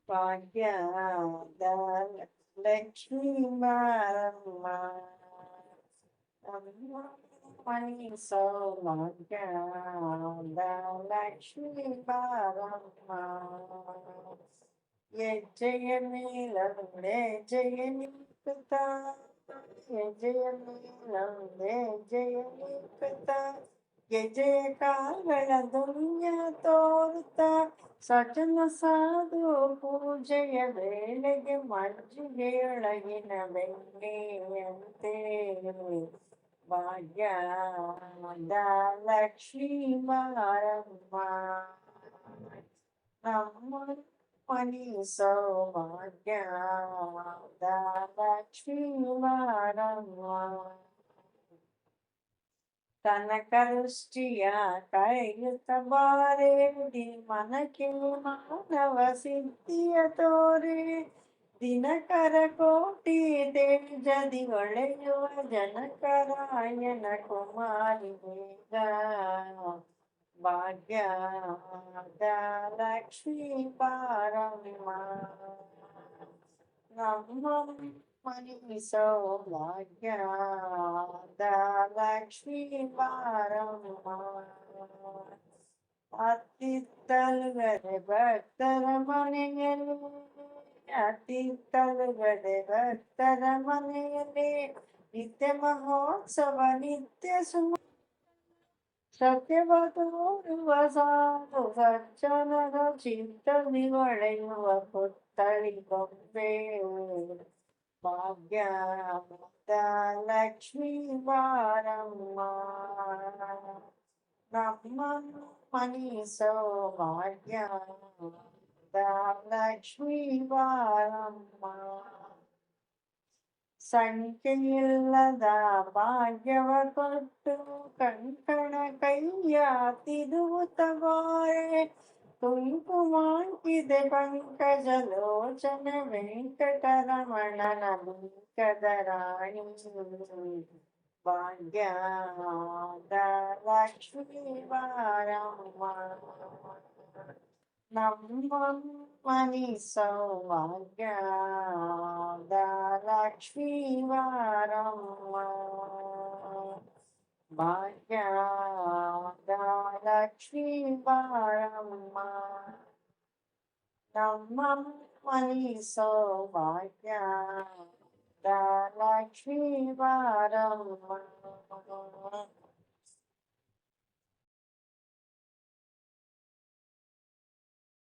ಭಾಗ್ಯದ ಲಕ್ಷ್ಮೀ ಬಾರಮ್ಮ ಮನಿ ಸೌಭಾಗ್ಯದ ಲಕ್ಷ್ಮೀ ಬಾರಮ್ಮ ಹೆಜ್ಜೆಯ ಮೇಲೊಂದೆ ಜಯ ನಿಂಕುತ್ತ ಹೆಜ್ಜೆಯ ಮೇಲೊಂದೆ ಜಯ ನಿಂಕುತ್ತ ಗೆಜೆಯ ಕಾಗಳ ದುನಿಯ ತೋರುತ್ತ ಸಜನ ಸಾಧು ಪೂಜೆಯ ವೇಳೆಗೆ ಮಜ್ಜಿಗೆಯೊಳಗಿನ ಬೆಣ್ಣೆಯಂತೆ ಭಾಗ್ಯದ ಲಕ್ಷ್ಮೀ ಬಾರಮ್ಮ ನಮ್ಮ ಮನಿ ಸೌಭಾಗ್ಯದ ಲಕ್ಷ್ಮೀ ಬಾರಮ್ಮ ಕನಕವೃಷ್ಟಿಯ ಕೈಯುತ್ತ ಬಾರೇಡಿ ಮನಕ್ಕೆ ಮಾನವ ಸಿದ್ಧಿಯ ತೋರೆ ದಿನಕರ ಕೋಟಿ ತೇಜದಿ ಹೊಳೆಯುವ ಜನಕರಾಯನ ಕುಮಾರಿ ಬೇಗ ಭಾಗ್ಯದ ಲಕ್ಷ್ಮೀ ಬಾರಮ್ಮ ನಮ್ಮ ಮನಿ ಸೌಭಾಗ್ಯದ ಲಕ್ಷ್ಮೀ ಬಾರಮ್ಮ ಅತ್ತಿತ್ತಲುಗದೆ ಭಕ್ತರ ಮನೆಯಲ್ಲಿ ಅತ್ತಿತ್ತಲುಗದೆ ಭಕ್ತರ ಮನೆಯಲ್ಲಿ ನಿತ್ಯ ಮಹೋತ್ಸವ ನಿತ್ಯ ಸತ್ಯವತೋರುವ ಸಾಧು ಸಜ್ಜನರ ಚಿತ್ತದಿ ಹೊಳೆಯುವ ಪುತ್ತಳಿ ಗೊಂಬೆ ಭಾಗ್ಯದ ಲಕ್ಷ್ಮೀ ಬಾರಮ್ಮ ನಮ್ಮ ಮನಿ ಸೌಭಾಗ್ಯದ ಲಕ್ಷ್ಮೀ ಬಾರಮ್ಮ ಸಂಖ್ಯೆಯಿಲ್ಲದ ಭಾಗ್ಯವ ಕೊಟ್ಟು ಕಂಕಣ ಕೈಯ ತಿರುವುತ ಬಾರೆ ಕುಂಕುಮಾಂಕಿದೆ ಪಂಕಜಲೋಚನ ವೆಂಕಟರಮಣನ ಬಿಂಕದ ರಾಣಿ ಭಾಗ್ಯದ ಲಕ್ಷ್ಮೀ ಬಾರಮ್ಮ ನಮ್ಮ ಮನಿ ಸೌಭಾಗ್ಯದ ಲಕ್ಷ್ಮೀ ಬಾರಮ್ಮ ಭಾಗ್ಯದ ಲಕ್ಷ್ಮೀ ಬಾರಮ್ಮ ನಮ್ಮ ಮನಿ ಸೌಭಾಗ್ಯದ ಲಕ್ಷ್ಮೀ ಬಾರಮ್ಮ